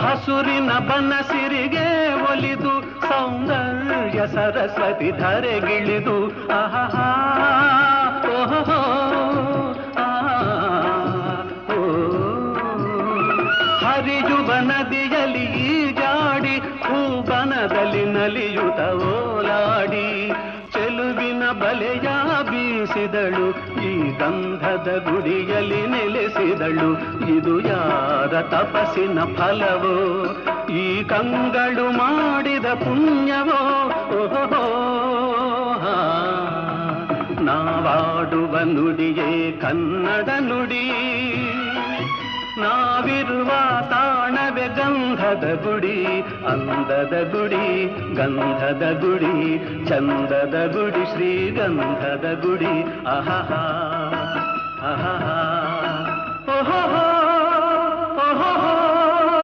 ಹಸುರಿನ ಬನಸಿರಿಗೆ ಒಲಿದು ಸೌಂದರ್ಯ ಸರಸ್ವತಿ ಧರೆಗಿಳಿದು ಆಹಾ ಓಹೋ ಹರಿಯುವ ನದಿಯಲ್ಲಿ ಈಜಾಡಿ ಹೂಬನದಲ್ಲಿ ನಲಿಯುತ್ತ ಓಲಾಡಿ ಚೆಲುವಿನ ಬಲೆಯ ಬೀಸಿದಳು ಈ ಗಂಧದ ಗುಡಿಯಲ್ಲಿ ನೆಲೆಸಿದಳು ಇದು ಯಾರ ತಪಸ್ಸಿನ ಫಲವೋ ಈ ಕಂಗಳು ಮಾಡಿದ ಪುಣ್ಯವೋ ಓಹೋ ನಾವಾಡುವ ನುಡಿಯೇ ಕನ್ನಡ ನುಡಿ ನಾವಿರುವ ತಾಣವೇ ಗಂಧದ ಗುಡಿ ಅಂದದ ಗುಡಿ ಗಂಧದ ಗುಡಿ ಚಂದದ ಗುಡಿ ಶ್ರೀಗಂಧದ ಗುಡಿ ಆಹಾ ಆಹಾ